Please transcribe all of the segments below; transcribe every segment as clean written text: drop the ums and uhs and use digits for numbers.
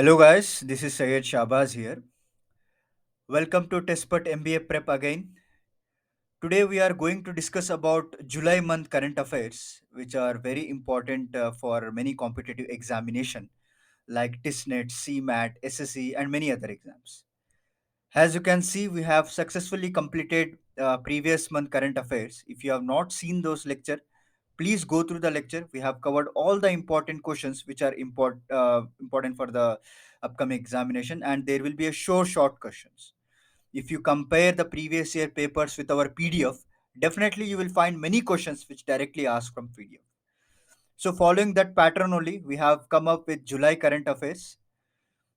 Hello guys, this is Syed Shahbaz here. Welcome to Testput MBA Prep again. Today we are going to discuss about July month current affairs, which are very important for many competitive examination like TISSNET, CMAT, SSC, and many other exams. As you can see, we have successfully completed previous month current affairs. If you have not seen those lecture, please go through the lecture. We have covered all the important questions which are important for the upcoming examination, and there will be a short questions. If you compare the previous year papers with our PDF, definitely you will find many questions which directly ask from PDF. So following that pattern only, we have come up with July current affairs.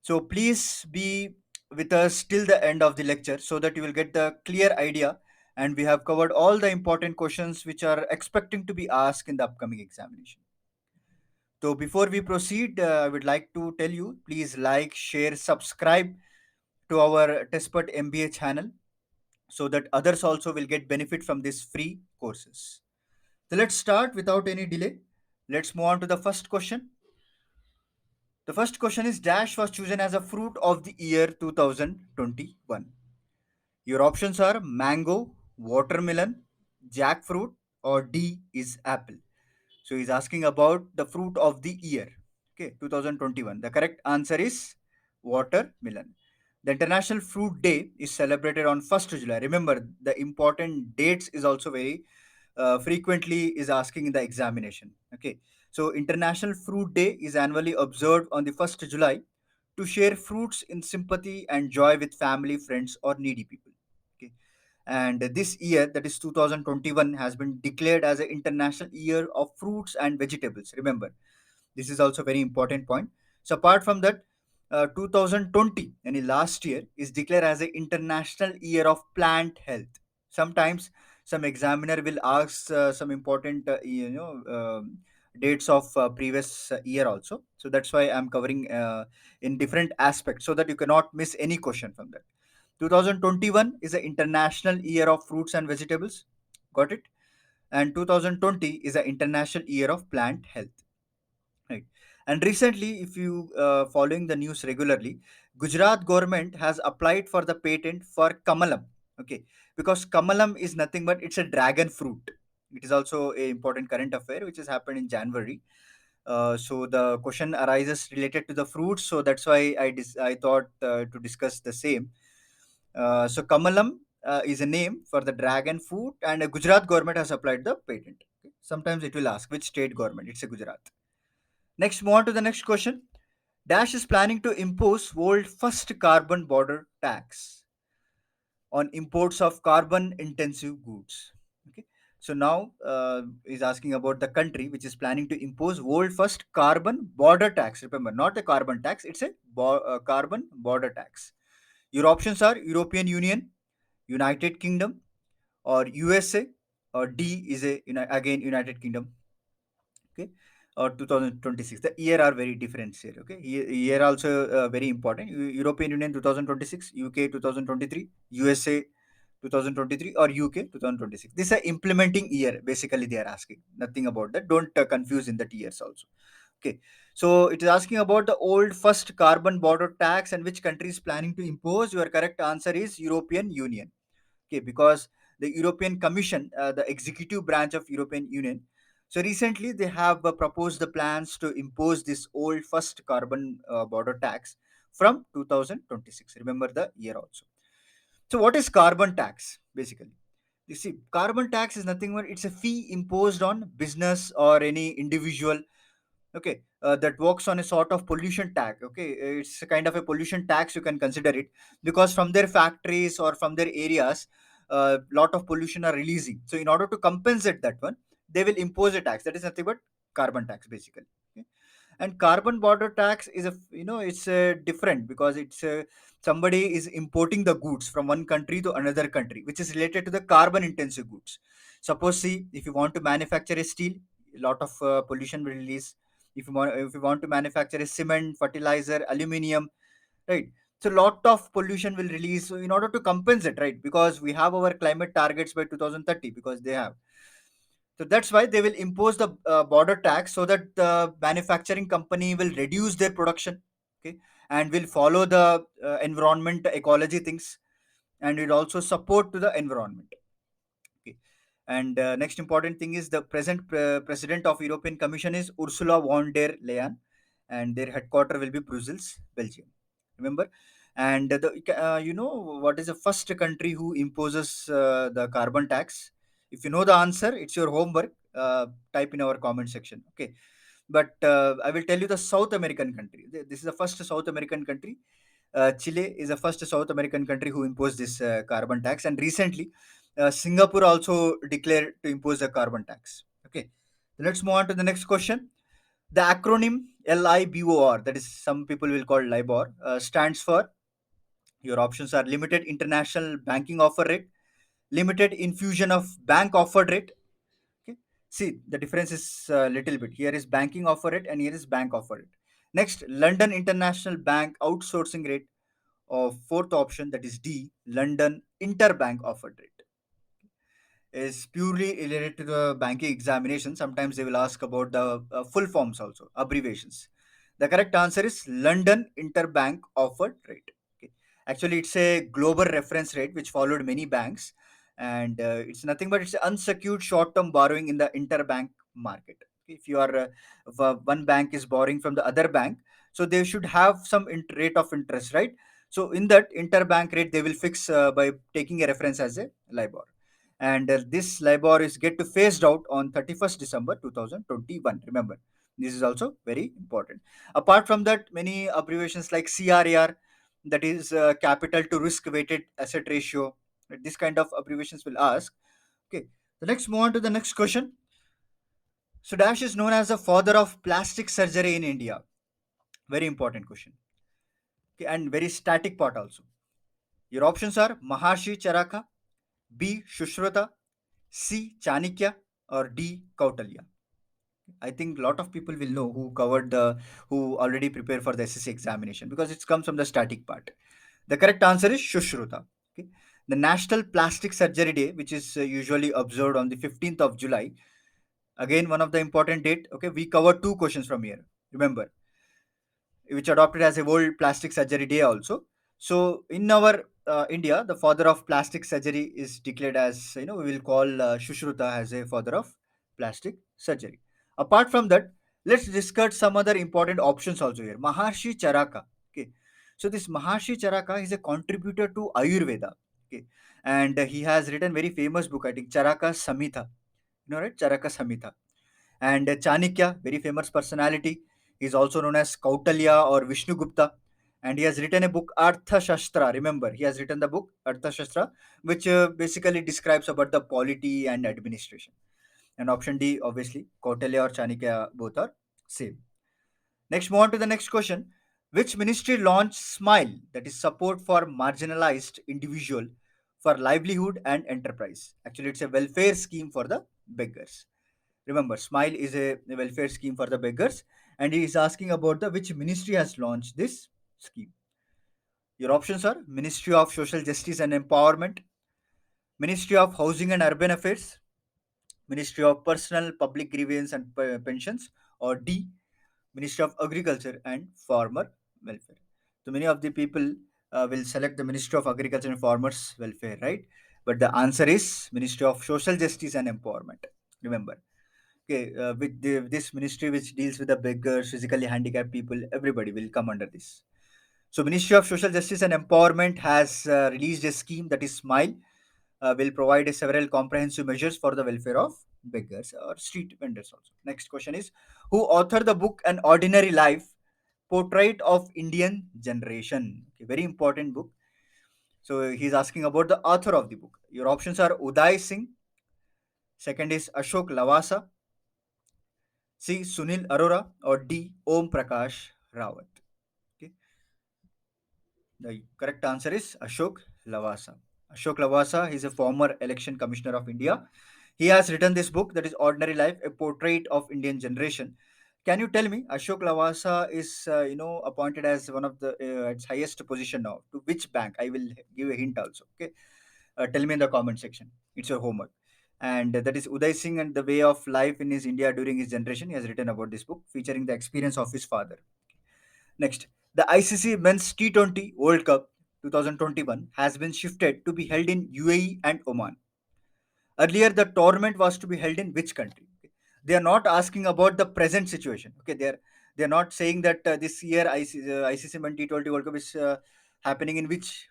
So please be with us till the end of the lecture so that you will get the clear idea, and we have covered all the important questions which are expecting to be asked in the upcoming examination. So before we proceed, I would like to tell you, please like, share, subscribe to our Testput MBA channel so that others also will get benefit from these free courses. So let's start without any delay. Let's move on to the first question. The first question is Dash was chosen as a fruit of the year 2021. Your options are mango, watermelon, jackfruit, or D is apple. So he's asking about the fruit of the year. Okay, 2021. The correct answer is watermelon. The International Fruit Day is celebrated on 1st July. Remember, the important dates is also very frequently is asking in the examination. Okay, so International Fruit Day is annually observed on the 1st July to share fruits in sympathy and joy with family, friends, or needy people. Okay, and this year, that is 2021, has been declared as an International Year of Fruits and Vegetables. Remember, this is also very important point. So apart from that, 2020, any last year, is declared as an International Year of Plant Health. Sometimes some examiner will ask some important dates of previous year also. So that's why I'm covering in different aspects so that you cannot miss any question from that. 2021 is the International Year of Fruits and Vegetables. Got it? And 2020 is the International Year of Plant Health. Right. And recently, if you following the news regularly, Gujarat government has applied for the patent for kamalam. Okay, because kamalam is nothing but it's a dragon fruit. It is also a important current affair which has happened in January. So the question arises related to the fruits. So that's why I thought to discuss the same. So kamalam is a name for the dragon fruit, and Gujarat government has applied the patent. Okay. Sometimes it will ask which state government. It's a Gujarat. Next, move on to the next question. Dash is planning to impose world first carbon border tax on imports of carbon intensive goods. Okay. So now is asking about the country which is planning to impose world first carbon border tax. Remember, not a carbon tax; it's a carbon border tax. Your options are European Union, United Kingdom, or USA, or D is a again United Kingdom. Okay, or 2026. The year are very different here. Okay, year also very important. European Union 2026, UK 2023, USA 2023, or UK 2026. This is a implementing year. Basically, they are asking nothing about that. Don't confuse in that years also. Okay, so it is asking about the old first carbon border tax and which country is planning to impose. Your correct answer is European Union. Okay, because the European Commission, the executive branch of European Union, so recently they have proposed the plans to impose this old first carbon border tax from 2026. Remember the year also. So what is carbon tax basically? You see, carbon tax is nothing but it's a fee imposed on business or any individual. Okay, that works on a sort of pollution tax. Okay, it's a kind of a pollution tax, you can consider it, because from their factories or from their areas a lot of pollution are releasing. So in order to compensate that one, they will impose a tax. That is nothing but carbon tax basically. Okay? And carbon border tax is a, it's different because it's somebody is importing the goods from one country to another country, which is related to the carbon intensive goods. Suppose, see, if you want to manufacture a steel, a lot of pollution will release. If you want to manufacture a cement, fertilizer, aluminium, right? So lot of pollution will release. So in order to compensate, right, because we have our climate targets by 2030, because they have, so that's why they will impose the border tax so that the manufacturing company will reduce their production. Okay, and will follow the environment ecology things, and will also support to the environment. Okay. And next important thing is the present president of European Commission is Ursula von der Leyen, and their headquarter will be Brussels, Belgium. Remember, and you know what is the first country who imposes the carbon tax? If you know the answer, it's your homework. Type in our comment section. Okay, but I will tell you the South American country. This is the first South American country. Chile is the first South American country who imposed this carbon tax, and recently Singapore also declared to impose a carbon tax. Okay, let's move on to the next question. The acronym LIBOR, that is some people will call LIBOR, stands for, your options are limited international banking offer rate, limited infusion of bank offered rate. Okay. See, the difference is a little bit. Here is banking offer rate and here is bank offer rate. Next, London International Bank outsourcing rate, or fourth option, that is D, London Interbank offered rate, is purely related to the banking examination. Sometimes they will ask about the full forms also, abbreviations. The correct answer is London Interbank Offered Rate. Okay. Actually, it's a global reference rate which followed many banks, and it's nothing but it's unsecured short-term borrowing in the interbank market. Okay. If you are if one bank is borrowing from the other bank, so they should have some rate of interest, right? So in that interbank rate, they will fix by taking a reference as a LIBOR, and this LIBOR is get to phased out on 31st December 2021. Remember, this is also very important. Apart from that, many abbreviations like CRAR, that is capital to risk weighted asset ratio. This kind of abbreviations will ask. Okay, so let's move on to the next question. So Dash is known as the father of plastic surgery in India. Very important question. Okay, and very static part also. Your options are Maharshi Charaka, B. Shushruta, C. Chanakya, or D. Kautalya. I think a lot of people will know who already prepared for the SSC examination, because it comes from the static part. The correct answer is Shushruta. Okay. The National Plastic Surgery Day, which is usually observed on the 15th of July. Again, one of the important date. Okay, we covered two questions from here. Remember, which adopted as a World Plastic Surgery Day also. So in our India, the father of plastic surgery is declared as, we will call Shushruta as a father of plastic surgery. Apart from that, let's discuss some other important options also here. Maharshi Charaka. Okay, so this Maharshi Charaka is a contributor to Ayurveda. Okay, and he has written very famous book, I think Charaka Samhita. You know, right? Charaka Samhita. And Chanakya, very famous personality, is also known as Kautalya or Vishnu Gupta. And he has written a book, Artha Shastra. Remember, he has written the book, Artha Shastra, which basically describes about the polity and administration. And option D, obviously, Kautalya or Chanakya both are same. Next, move on to the next question. Which ministry launched SMILE, that is support for marginalized individual for livelihood and enterprise? Actually, it's a welfare scheme for the beggars. Remember, Smile is a welfare scheme for the beggars, and he is asking about the which ministry has launched this scheme. Your options are Ministry of Social Justice and Empowerment, Ministry of Housing and Urban Affairs, Ministry of Personal Public Grievance and Pensions, or D, Ministry of Agriculture and Farmer Welfare. So many of the people will select the Ministry of Agriculture and Farmers Welfare, right? But the answer is Ministry of Social Justice and Empowerment. Remember. Okay, with this ministry which deals with the beggars, physically handicapped people, everybody will come under this. So, Ministry of Social Justice and Empowerment has released a scheme, that is SMILE, will provide several comprehensive measures for the welfare of beggars or street vendors also. Next question is, who authored the book An Ordinary Life, Portrait of Indian Generation? Okay, very important book. So, he's asking about the author of the book. Your options are Uday Singh, second is Ashok Lavasa, C. Sunil Arora, or D. Om Prakash Rawat. Okay. The correct answer is Ashok Lavasa. Ashok Lavasa is a former election commissioner of India. He has written this book, that is Ordinary Life, a portrait of Indian generation. Can you tell me, Ashok Lavasa is appointed as one of the its highest position now? To which bank? I will give a hint also. Okay, tell me in the comment section. It's your homework. And that is Uday Singh and the way of life in his India during his generation. He has written about this book, featuring the experience of his father. Next, The ICC Men's T20 World Cup 2021 has been shifted to be held in UAE and Oman. Earlier, the tournament was to be held in which country? They are not asking about the present situation. Okay, they are not saying that this year ICC Men T20 World Cup is happening in which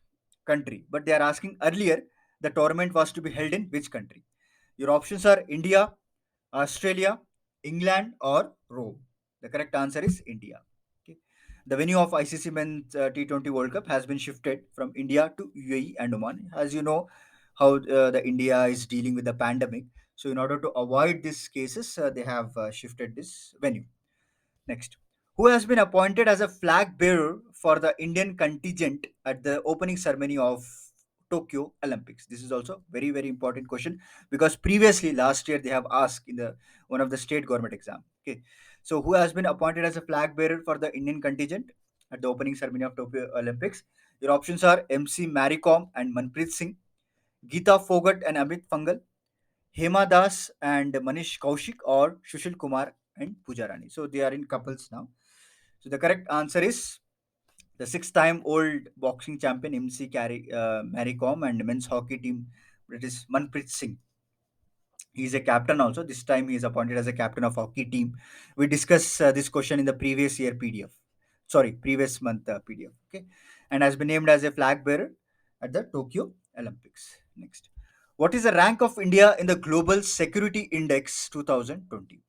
country, but they are asking earlier the tournament was to be held in which country. Your options are India, Australia, England, or Rome. The correct answer is India. Okay. The venue of ICC Men's T20 World Cup has been shifted from India to UAE and Oman. As you know, how the India is dealing with the pandemic. So, in order to avoid these cases, they have shifted this venue. Next, who has been appointed as a flag bearer for the Indian contingent at the opening ceremony of Tokyo Olympics? This is also very important question because previously last year they have asked in the one of the state government exam. Okay, so who has been appointed as a flag bearer for the Indian contingent at the opening ceremony of Tokyo Olympics? Your options are MC Marikom and Manpreet Singh, Geeta Fogart and Amit Fangal, Hema Das and Manish Kaushik, or Sushil Kumar and Pooja Rani. So they are in couples now. So the correct answer is the six-time old boxing champion Mary Kom and men's hockey team, that is Manpreet Singh. He is a captain also. This time he is appointed as a captain of hockey team. We discussed this question in the previous year PDF. Sorry, previous month PDF. Okay, and has been named as a flag bearer at the Tokyo Olympics. Next, what is the rank of India in the Global Security Index 2020?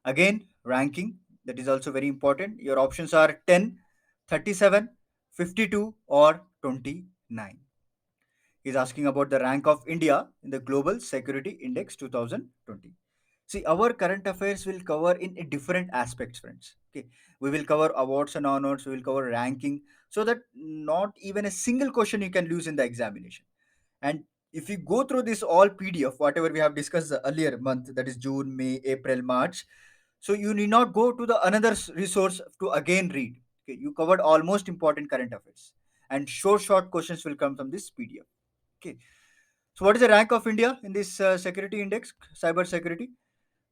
Again, ranking, that is also very important. Your options are 10, 37, 52, or 29. He is asking about the rank of India in the Global Security Index 2020. See, our current affairs will cover in different aspects, friends. Okay, we will cover awards and honors, we will cover ranking, so that not even a single question you can lose in the examination. And if you go through this all PDF, whatever we have discussed the earlier month, that is June, May, April, March, so you need not go to the another resource to again read. Okay, you covered almost important current affairs, and short questions will come from this PDF. Okay, so what is the rank of India in this security index, cyber security?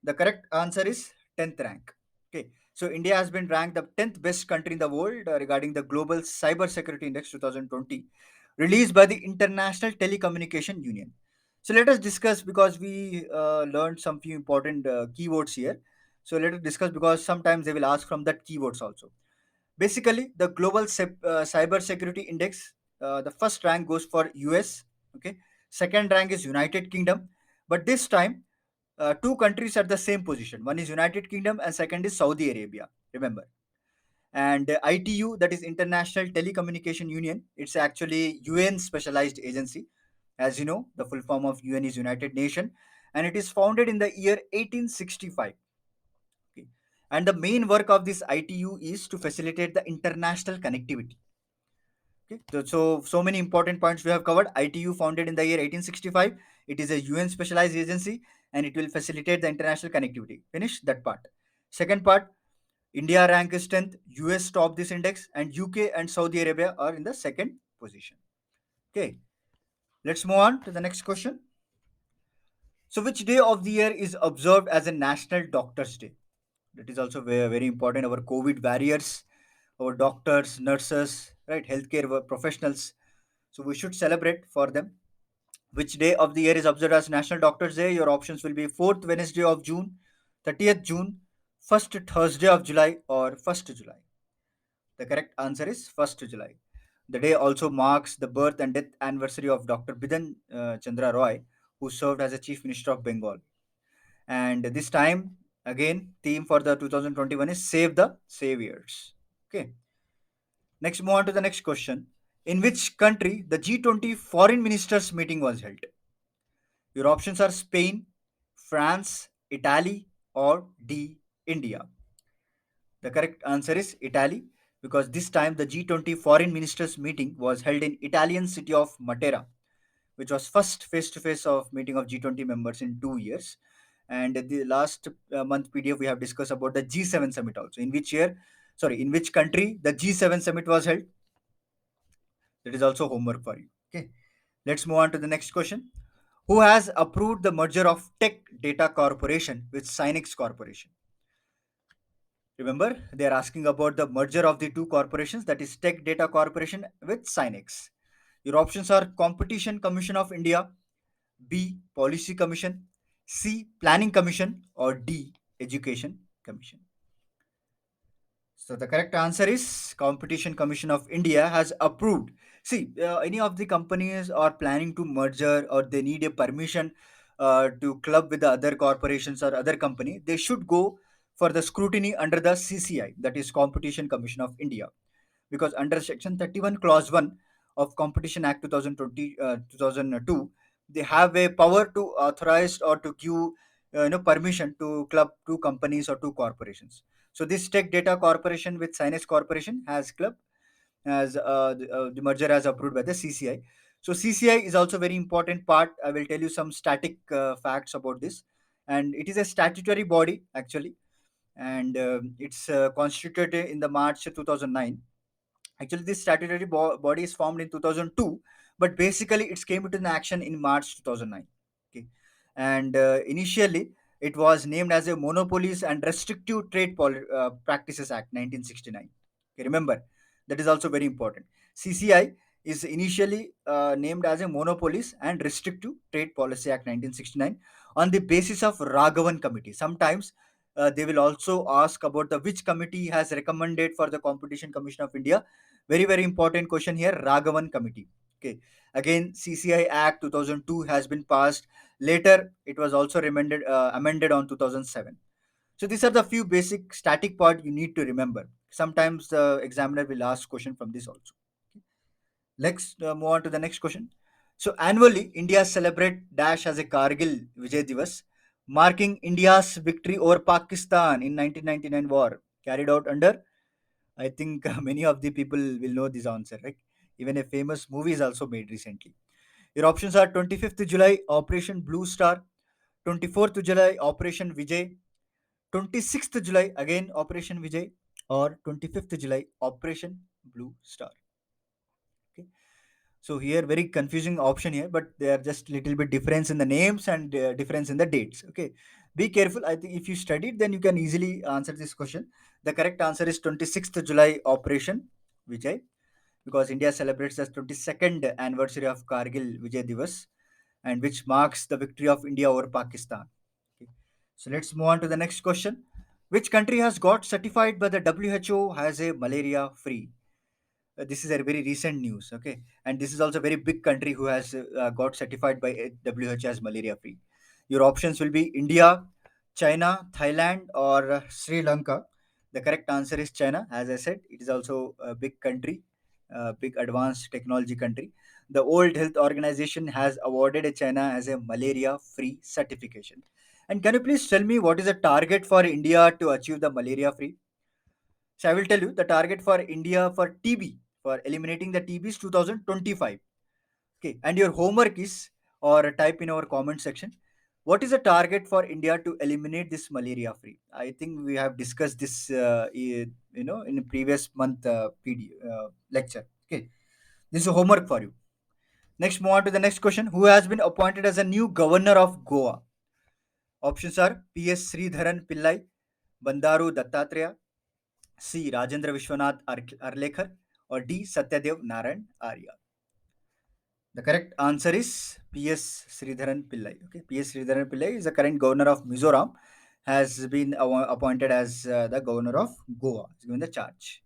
The correct answer is 10th rank. Okay, so India has been ranked the 10th best country in the world regarding the Global Cyber Security Index 2020, released by the International Telecommunication Union. So let us discuss, because we learned some few important keywords here. So let us discuss, because sometimes they will ask from that keywords also. Basically, the Global Cyber Security Index, the first rank goes for US. Okay, second rank is United Kingdom, but this time two countries at the same position. One is United Kingdom and second is Saudi Arabia. Remember, and ITU, that is International Telecommunication Union. It's actually UN specialized agency. As you know, the full form of UN is United Nation, and it is founded in the year 1865. Okay. And the main work of this ITU is to facilitate the international connectivity. Okay. So many important points we have covered. ITU founded in the year 1865. It is a UN specialized agency and it will facilitate the international connectivity. Finish that part. Second part, India rank is 10th, US top this index, and UK and Saudi Arabia are in the second position. Okay, let's move on to the next question. So, which day of the year is observed as a National Doctors' Day? That is also very important. Our COVID warriors, our doctors, nurses, right, healthcare professionals. So, we should celebrate for them. Which day of the year is observed as National Doctors' Day? Your options will be 4th Wednesday of June, 30th June, 1st Thursday of July, or 1st July. The correct answer is 1st July. The day also marks the birth and death anniversary of Dr. Bidan Chandra Roy, who served as a Chief Minister of Bengal. And this time, again, theme for the 2021 is Save the Saviors. Okay. Next, move on to the next question. In which country the G20 foreign ministers meeting was held? Your options are Spain, France, Italy, or D, India. The correct answer is Italy, because this time the G20 foreign ministers meeting was held in Italian city of Matera, which was first face-to-face of meeting of G20 members in 2 years. And the last month PDF we have discussed about the G7 summit also. In which country the G7 summit was held? That is also homework for you. Okay. Let's move on to the next question. Who has approved the merger of Tech Data Corporation with Synx Corporation? Remember, they are asking about the merger of the two corporations, that is Tech Data Corporation with Synx. Your options are Competition Commission of India, B. Policy Commission, C. Planning Commission, or D. Education Commission. So the correct answer is Competition Commission of India has approved. See, any of the companies are planning to merger or they need a permission to club with the other corporations or other company, they should go for the scrutiny under the CCI, that is Competition Commission of India, because under Section 31 Clause 1 of Competition Act 2020 2002, they have a power to authorize or to give permission to club two companies or two corporations. So this Tech Data Corporation with Synix Corporation has club as the merger as approved by the CCI. So CCI is also very important part. I will tell you some static facts about this, and it is a statutory body actually, and it's constituted in the March 2009. Actually, this statutory body is formed in 2002, but basically it's came into action in March 2009. Okay, and initially it was named as a Monopolies and Restrictive Trade Practices Act 1969. Okay, remember that is also very important. CCI is initially named as a Monopolies and Restrictive Trade Policy Act 1969 on the basis of Raghavan Committee. Sometimes they will also ask about the which committee has recommended for the Competition Commission of India. Very, very important question here, Raghavan Committee. Okay. Again, CCI Act 2002 has been passed. Later, it was also amended on 2007. So these are the few basic static part you need to remember. Sometimes the examiner will ask question from this also. Let's move on to the next question. So annually, India celebrate dash as a Kargil Vijay Divas, marking India's victory over Pakistan in 1999 war, carried out under, I think many of the people will know this answer, right? Even a famous movie is also made recently. Your options are 25th July Operation Blue Star, 24th July Operation Vijay, 26th July again Operation Vijay, or 25th July Operation Blue Star. Okay. So here very confusing option here, but they are just little bit difference in the names and difference in the dates. Okay, be careful. I think if you studied, then you can easily answer this question. The correct answer is 26th July Operation Vijay, because India celebrates the 22nd anniversary of Kargil Vijay Divas, and which marks the victory of India over Pakistan. Okay. So let's move on to the next question. Which country has got certified by the WHO as a malaria free? This is a very recent news, okay, and this is also a very big country who has got certified by WHO as malaria free. Your options will be India, China, Thailand, or Sri Lanka. The correct answer is China. As I said, it is also a big country, big advanced technology country. The World Health Organization has awarded China as a malaria free certification. And can you please tell me what is the target for India to achieve the malaria free? So I will tell you the target for India for TB, for eliminating the TB is 2025. Okay, and your homework is, or type in our comment section, what is the target for India to eliminate this malaria free? I think we have discussed this, in the previous month lecture. Okay, this is a homework for you. Next, move on to the next question. Who has been appointed as a new governor of Goa? Options are P.S. Sridharan Pillai, Bandaru Dattatreya, C. Rajendra Vishwanath Arlekar, or D. Satyadev Narayan Arya. The correct answer is P.S. Sridharan Pillai. Okay, P.S. Sridharan Pillai is the current governor of Mizoram, has been appointed as the governor of Goa. He's given the charge.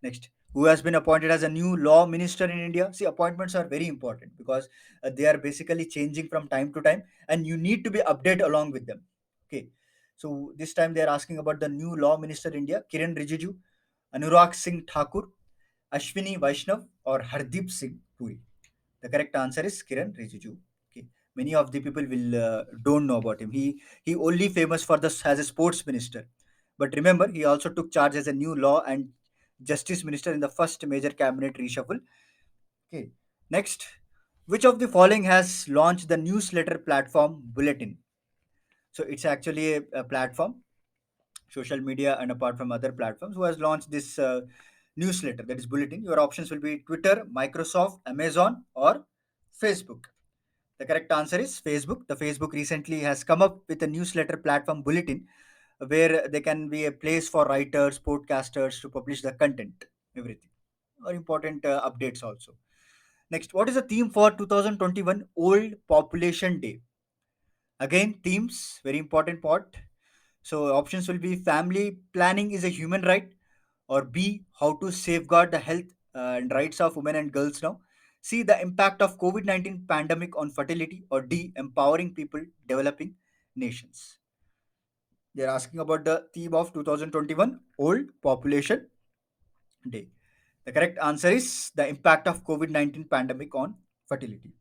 Next, who has been appointed as a new law minister in India? See, appointments are very important because they are basically changing from time to time, and you need to be updated along with them. Okay, so this time they are asking about the new law minister in India: Kiran Rijiju, Anurag Singh Thakur, Ashwini Vaishnav, or Hardeep Singh Puri. The correct answer is Kiran Rijiju. Okay, many of the people will don't know about him. He only famous for this as a sports minister, but remember he also took charge as a new law and justice minister in the first major cabinet reshuffle. Okay, next, which of the following has launched the newsletter platform Bulletin? So it's actually a platform, social media, and apart from other platforms, who has launched this newsletter, that is Bulletin. Your options will be Twitter, Microsoft, Amazon, or Facebook. The correct answer is Facebook. The Facebook recently has come up with a newsletter platform Bulletin, where they can be a place for writers, podcasters to publish the content, everything, or important updates also. Next, what is the theme for 2021 Old Population Day? Again, themes, very important part. So options will be family planning is a human right, or B, how to safeguard the health and rights of women and girls now. C, the impact of COVID-19 pandemic on fertility, or D, empowering people developing nations. They're asking about the theme of 2021 Old Population Day. The correct answer is the impact of COVID-19 pandemic on fertility.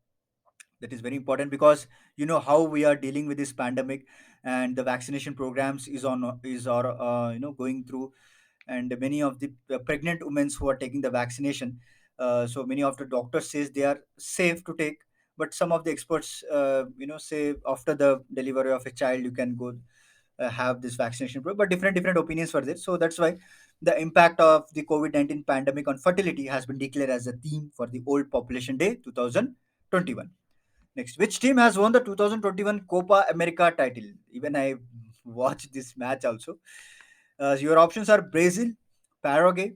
That is very important because you know how we are dealing with this pandemic, and the vaccination programs is or going through, and many of the pregnant women who are taking the vaccination, so many of the doctors says they are safe to take, but some of the experts say after the delivery of a child you can go have this vaccination but different opinions for this. So that's why the impact of the COVID-19 pandemic on fertility has been declared as a theme for the Old Population Day 2021. Next, which team has won the 2021 Copa America title? Even I watched this match also. Your options are Brazil, Paraguay,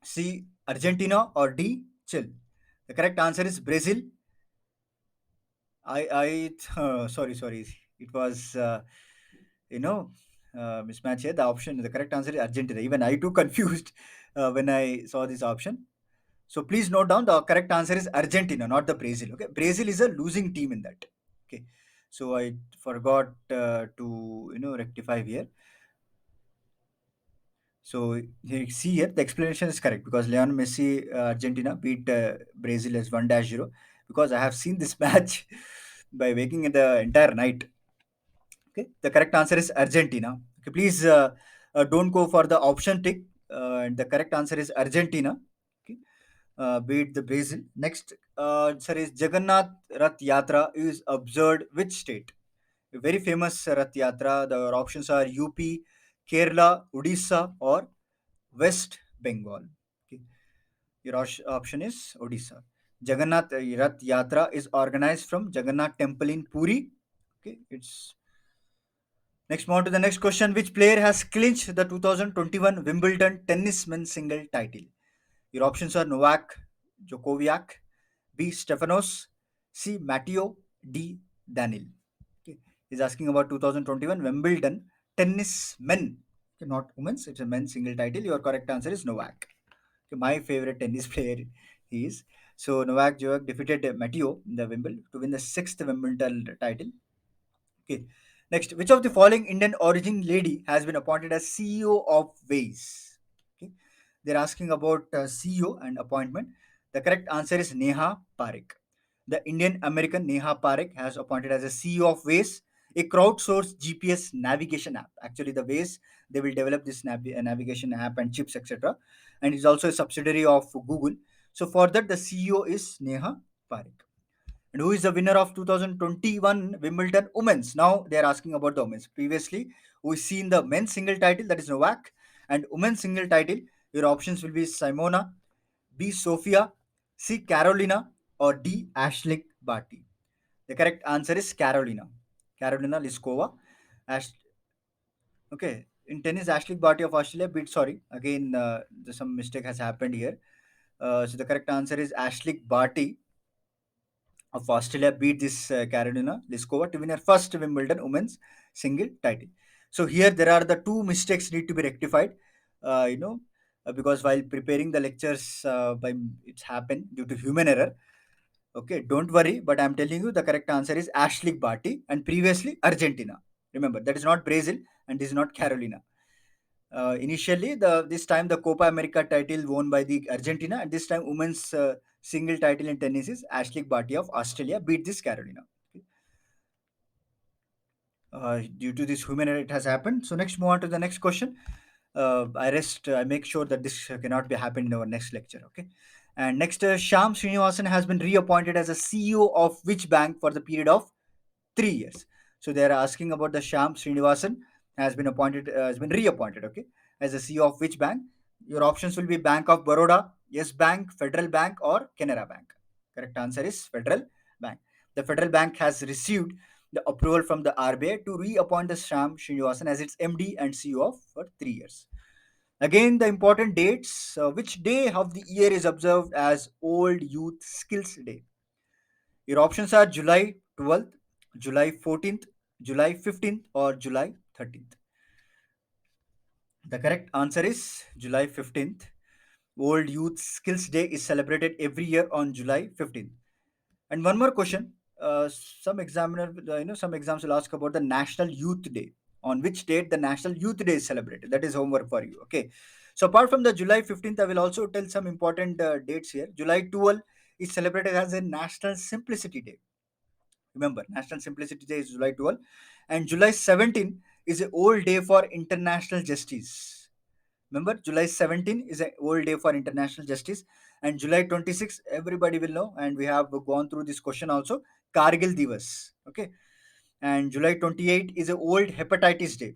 C, Argentina, or D, Chile. The correct answer is Brazil. Sorry. It was, you know, mismatch here. The option, the correct answer is Argentina. Even I too confused when I saw this option. So please note down the correct answer is Argentina, not the Brazil. Okay, Brazil is a losing team in that. Okay, so I forgot to rectify here. So here, see here, the explanation is correct because Leon Messi, Argentina beat Brazil as 1-0 because I have seen this match by waking in the entire night. Okay, the correct answer is Argentina. Okay, please don't go for the option tick. And the correct answer is Argentina. Okay, beat the Brazil. Next, sir, is Jagannath Rath Yatra is observed which state? A very famous Rath Yatra. The options are UP, Kerala, Odisha, or West Bengal. Okay. Your option is Odisha. Jagannath Rath Yatra is organized from Jagannath Temple in Puri. Okay, it's next. Move on to the next question. Which player has clinched the 2021 Wimbledon tennis men's single title? Your options are Novak Djokovic, B. Stefanos, C. Matteo, D. Daniel. Okay. He's asking about 2021 Wimbledon tennis men. Okay, not women's, it's a men's single title. Your correct answer is Novak. Okay, my favorite tennis player he is. So Novak Djokovic defeated Matteo in the Wimbledon to win the sixth Wimbledon title. Okay. Next, which of the following Indian origin lady has been appointed as CEO of Waze? Okay. They're asking about CEO and appointment. The correct answer is Neha Parekh. The Indian American Neha Parekh has appointed as a CEO of Waze, a crowdsourced GPS navigation app. Actually, the Waze, they will develop this navigation app and chips, etc. And it's also a subsidiary of Google. So for that, the CEO is Neha Parekh. And who is the winner of 2021 Wimbledon Women's? Now they are asking about the women's. Previously, we've seen the men's single title, that is Novak, and women's single title. Your options will be Simona, B. Sofia, C. Carolina, or D. Ashleigh Barty. The correct answer is Carolina. Carolina Liskova. Ash- okay. In tennis, Ashleigh Barty of Australia beat, sorry, again, some mistake has happened here. So the correct answer is Ashleigh Barty of Australia beat this Carolina Pliskova to win her first Wimbledon women's single title. So here there are the two mistakes need to be rectified. Because while preparing the lectures, by it's happened due to human error. Okay, don't worry, but I'm telling you the correct answer is Ashley Barty and previously Argentina. Remember that is not Brazil and this is not Carolina. Initially, the this time the Copa America title won by the Argentina, and this time women's single title in tennis is Ashley Barty of Australia beat this Carolina. Okay. Due to this human error, it has happened. So next, move on to the next question. I make sure that this cannot be happen in our next lecture. Okay. And next, Sham Srinivasan has been reappointed as a CEO of which bank for the period of 3 years. So they are asking about the Sham Srinivasan has been reappointed, okay, as the CEO of which bank? Your options will be Bank of Baroda, Yes Bank, Federal Bank, or Canara Bank. Correct answer is Federal Bank. The Federal Bank has received the approval from the RBI to reappoint the Sham Srinivasan as its MD and CEO for 3 years. Again, the important dates. Which day of the year is observed as Old Youth Skills Day? Your options are July 12th, July 14th, July 15th, or July 13th. The correct answer is July 15th. World Youth Skills Day is celebrated every year on July 15th. And one more question. Some exams will ask about the National Youth Day. On which date the National Youth Day is celebrated? That is homework for you. Okay. So apart from the July 15th, I will also tell some important dates here. July 12th is celebrated as a National Simplicity Day. Remember, National Simplicity Day is July 12th. And July 17th is a old day for international justice. Remember, July 17 is a World Day for International Justice, and July 26, everybody will know, and we have gone through this question also, Kargil Divas. Okay, and July 28 is a World Hepatitis Day.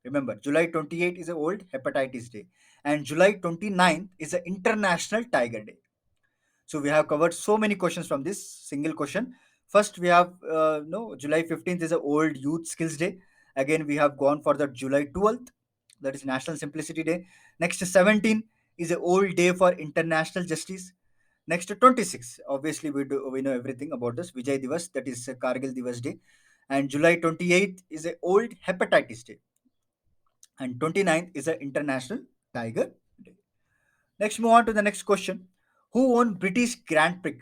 Remember, July 28 is a World Hepatitis Day, and July 29th is a International Tiger Day. So we have covered so many questions from this single question. First, we have no July 15th is a Old Youth Skills Day. Again, we have gone for the July 12th, that is National Simplicity Day. Next, 17 is a Old Day for International Justice. Next, 26, obviously we know everything about this Vijay Divas, that is Kargil Divas Day, and July 28th is a Old Hepatitis Day, and 29th is a International Tiger Day. Next, move on to the next question. Who won British Grand Prix?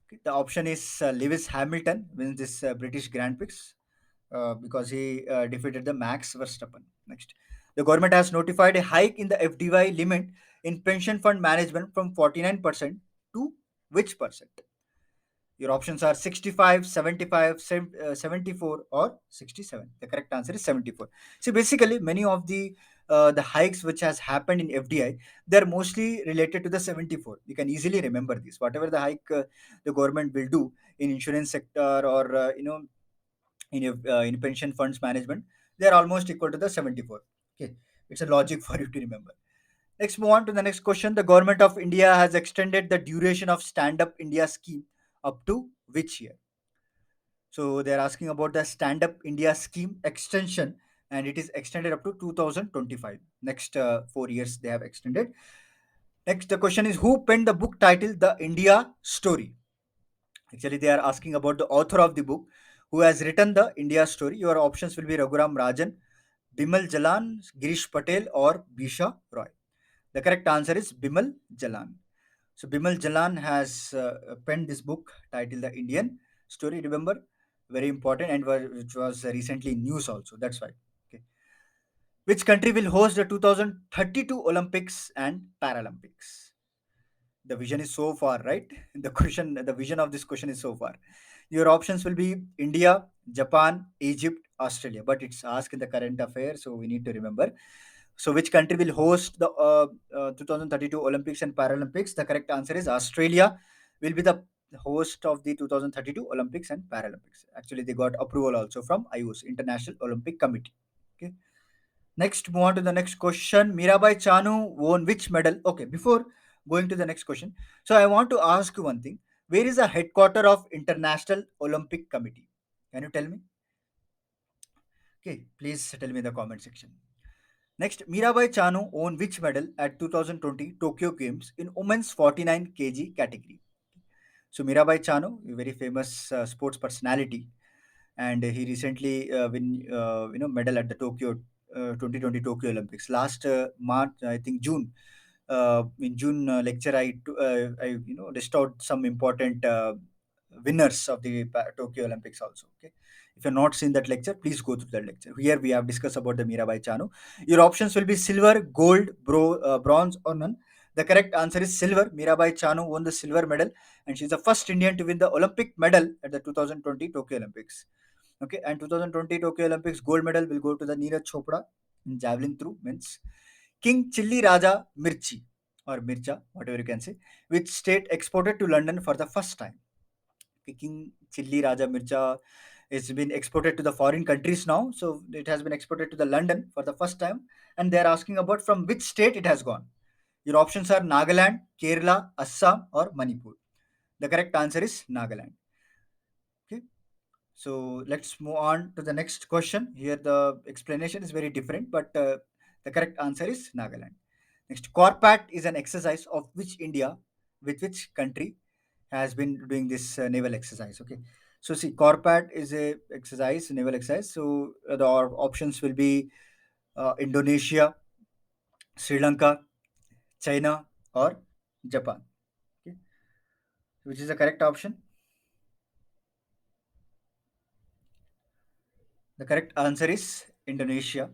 Okay, the option is Lewis Hamilton wins this British Grand Prix because he defeated the Max Verstappen. Next, the government has notified a hike in the FDY limit in pension fund management from 49% to which percent? Your options are 65, 75, 74, or 67. The correct answer is 74. See, basically, many of the hikes which has happened in FDI, they're mostly related to the 74. You can easily remember this. Whatever the hike the government will do in insurance sector or in pension funds management, they are almost equal to the 74. Okay, it's a logic for you to remember. Let's move on to the next question. The government of India has extended the duration of Stand Up India scheme up to which year? So they're asking about the Stand Up India scheme extension, and it is extended up to 2025. Next 4 years they have extended. Next, the question is who penned the book titled The India Story? Actually, they are asking about the author of the book who has written the India Story. Your options will be Raghuram Rajan, Bimal Jalan, Girish Patel, or Bisha Roy. The correct answer is Bimal Jalan. So Bimal Jalan has penned this book titled The Indian Story. Remember, very important, and which was recently in news also. That's why. Okay. Which country will host the 2032 Olympics and Paralympics? The vision is so far, right? The vision of this question is so far. Your options will be India, Japan, Egypt, Australia. But it's asked in the current affairs, so we need to remember. So, which country will host the 2032 Olympics and Paralympics? The correct answer is Australia will be the host of the 2032 Olympics and Paralympics. Actually, they got approval also from IOC, International Olympic Committee. Okay. Next, move on to the next question. Mirabai Chanu won which medal? Okay, before going to the next question, so I want to ask you one thing. Where is the headquarter of International Olympic Committee? Can you tell me? Okay, please tell me in the comment section. Next, Mirabai Chanu won which medal at 2020 Tokyo Games in women's 49 kg category? So Mirabai Chanu, a very famous sports personality, and he recently win medal at the Tokyo 2020 Tokyo Olympics. Last March, I think June. In June lecture, I listed some important winners of the Tokyo Olympics also. Okay, if you're not seen that lecture, please go through that lecture. Here we have discussed about the Mirabai Chanu. Your options will be silver, gold, bronze, or none. The correct answer is silver. Mirabai Chanu won the silver medal, and she's the first Indian to win the Olympic medal at the 2020 Tokyo Olympics. Okay, and 2020 Tokyo Olympics gold medal will go to the Neeraj Chopra in javelin throw men's. King Chilli Raja Mirchi or Mircha, whatever you can say, which state exported to London for the first time. King Chilli Raja Mircha has been exported to the foreign countries now, so it has been exported to the London for the first time, and they are asking about from which state it has gone. Your options are Nagaland, Kerala, Assam, or Manipur. The correct answer is Nagaland. Okay. So let's move on to the next question. Here the explanation is very different, but the correct answer is Nagaland. Next, Corpat is an exercise of which India, with which country has been doing this naval exercise. Okay, so see, Corpat is a exercise, naval exercise. So the options will be Indonesia, Sri Lanka, China, or Japan. Okay, which is the correct option? The correct answer is Indonesia.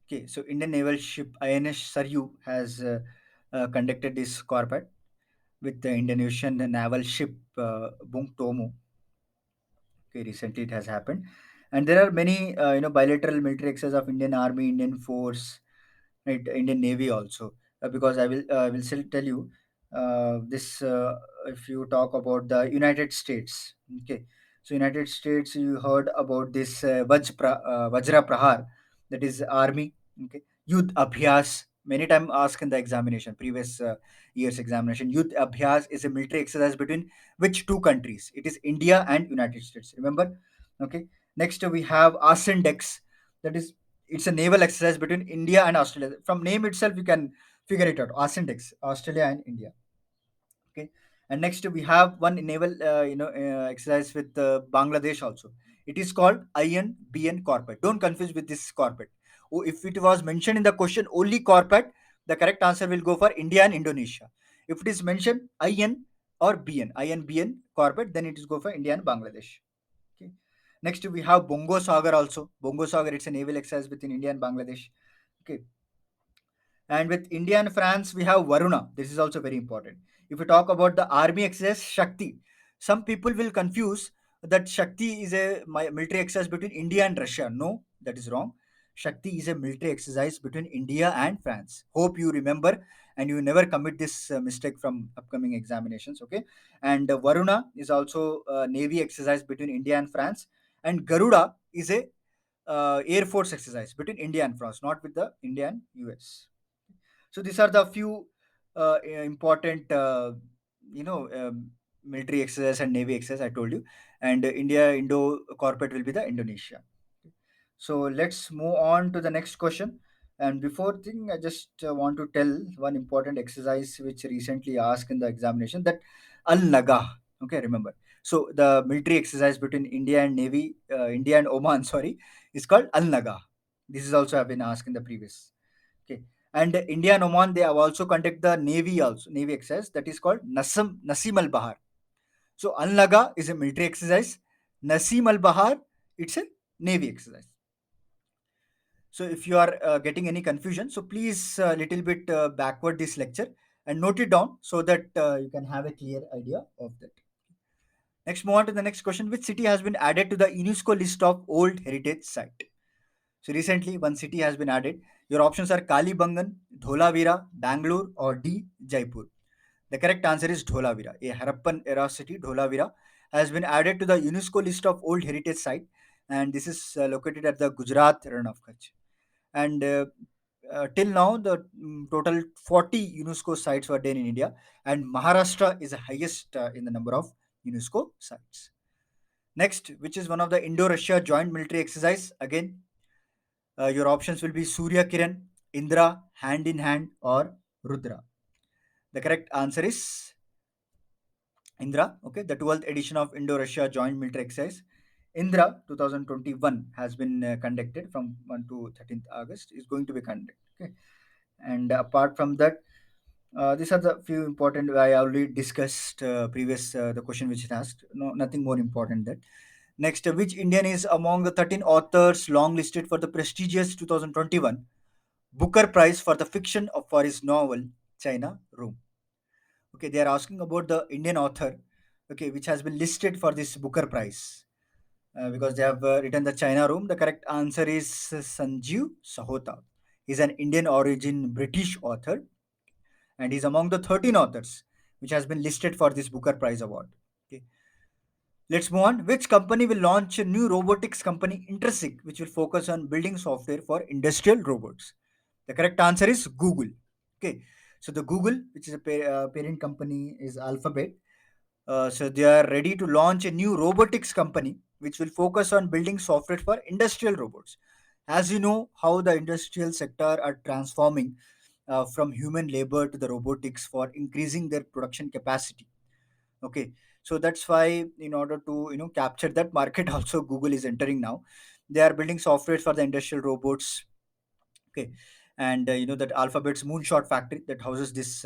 Okay, so Indian naval ship INS Saryu has conducted this Corpat with the Indonesian naval ship Bung Tomo. Okay, recently it has happened, and there are many bilateral military exercises of Indian Army, Indian Force, right, Indian Navy also. Because I will still tell you this. If you talk about the United States, okay, so United States, you heard about this Vajra Prahar, that is Army. Okay, Youth Abhyas. Many time asked in the examination, previous year's examination. Youth Abhyas is a military exercise between which two countries? It is India and United States. Remember? Okay. Next we have Arsendex. That is, it's a naval exercise between India and Australia. From name itself, you can figure it out. Arsendex, Australia and India. Okay, and next we have one naval exercise with Bangladesh also. It is called INBN corporate. Don't confuse with this corporate. Oh, if it was mentioned in the question only corporate, the correct answer will go for India and Indonesia. If it is mentioned IN or BN, INBN corporate, then it is go for India and Bangladesh. Okay, next we have Bongo Sagar also. Bongo Sagar, it's a naval exercise between India and Bangladesh. Okay, and with India and France, we have Varuna. This is also very important. If we talk about the army exercise, Shakti, some people will confuse that Shakti is a military exercise between India and Russia. No, that is wrong. Shakti is a military exercise between India and France. Hope you remember and you never commit this mistake from upcoming examinations. Okay, and Varuna is also a navy exercise between India and France, and Garuda is a air force exercise between India and France, not with the India and US. So these are the few important, military exercise and navy exercise I told you, and India Indo corporate will be the Indonesia. So let's move on to the next question. And before thing, I just want to tell one important exercise which recently asked in the examination, that Al Naga. Okay, remember. So the military exercise between India and Navy, India and Oman, sorry, is called Al Naga. This is also have been asked in the previous. Okay. And India and Oman, they have also conduct the Navy exercise that is called Nasim al Bahar. So Al Naga is a military exercise. Nasim al Bahar, it's a Navy exercise. So if you are getting any confusion, so please little bit backward this lecture and note it down so that you can have a clear idea of that. Next, move on to the next question. Which city has been added to the UNESCO list of World Heritage Site? So recently, one city has been added. Your options are Kalibangan, Dholavira, Bangalore, or D, Jaipur. The correct answer is Dholavira. A Harappan era city, Dholavira, has been added to the UNESCO list of World Heritage Site, and this is located at the Gujarat Run of Kutch. And till now, the total 40 UNESCO sites were there in India, and Maharashtra is the highest in the number of UNESCO sites. Next, which is one of the Indo-Russia joint military exercise? Again, your options will be Surya Kiran, Indra, Hand in Hand, or Rudra. The correct answer is Indra. Okay, the 12th edition of Indo-Russia joint military exercise Indra 2021 has been conducted from 1 to 13th August, is going to be conducted. Okay, and apart from that, these are the few important. I already discussed previous the question which is asked. No, nothing more important than. Next, which Indian is among the 13 authors longlisted for the prestigious 2021 Booker Prize for the fiction of for his novel China Room? Okay, they are asking about the Indian author, okay, which has been listed for this Booker Prize because they have written the China Room. The correct answer is Sanjeev Sahota. He's an Indian origin British author, and he's among the 13 authors which has been listed for this Booker Prize award. Okay, let's move on. Which company will launch a new robotics company, Intersync, which will focus on building software for industrial robots? The correct answer is Google. Okay, so the Google, which is a parent company, is Alphabet. So they are ready to launch a new robotics company which will focus on building software for industrial robots. As you know, how the industrial sector are transforming from human labor to the robotics for increasing their production capacity. Okay, so that's why in order to capture that market, also Google is entering now. They are building software for the industrial robots. Okay, and that Alphabet's moonshot factory that houses this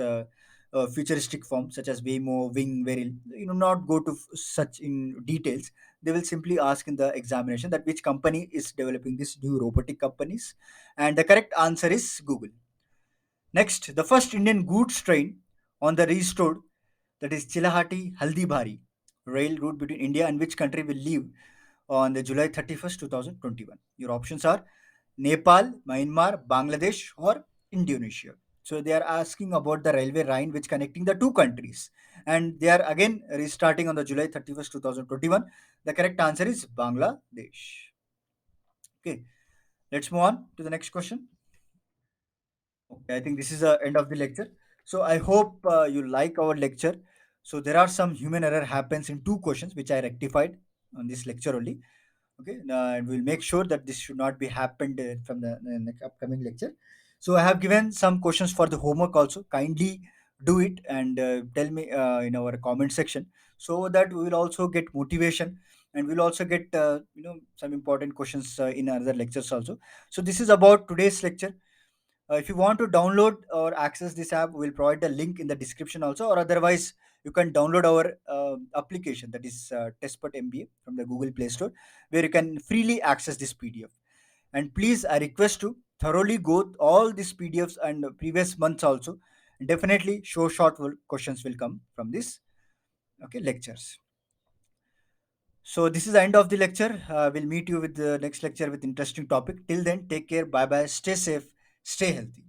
futuristic form such as Waymo, Wing, where not go to such in details. They will simply ask in the examination that which company is developing this new robotic companies, and the correct answer is Google. Next, the first Indian goods train on the restored, that is Chilahati Haldibari rail route between India and which country will leave on the July 31st, 2021. Your options are Nepal, Myanmar, Bangladesh, or Indonesia. So they are asking about the railway line which connecting the two countries, and they are again restarting on the July 31st, 2021. The correct answer is Bangladesh. Okay, let's move on to the next question. Okay, I think this is the end of the lecture. So I hope you like our lecture. So there are some human error happens in two questions which I rectified on this lecture only. Okay, and we'll make sure that this should not be happened from the next upcoming lecture. So I have given some questions for the homework also. Kindly do it and tell me in our comment section, so that we will also get motivation, and we'll also get some important questions in other lectures also. So this is about today's lecture. If you want to download or access this app, we'll provide the link in the description also, or otherwise you can download our application, that is Testput MBA from the Google Play Store, where you can freely access this PDF. And please, I request to thoroughly go all these PDFs and previous months also. Definitely, questions will come from this. Okay, lectures. So this is the end of the lecture. We'll meet you with the next lecture with interesting topic. Till then, take care. Bye bye. Stay safe. Stay healthy.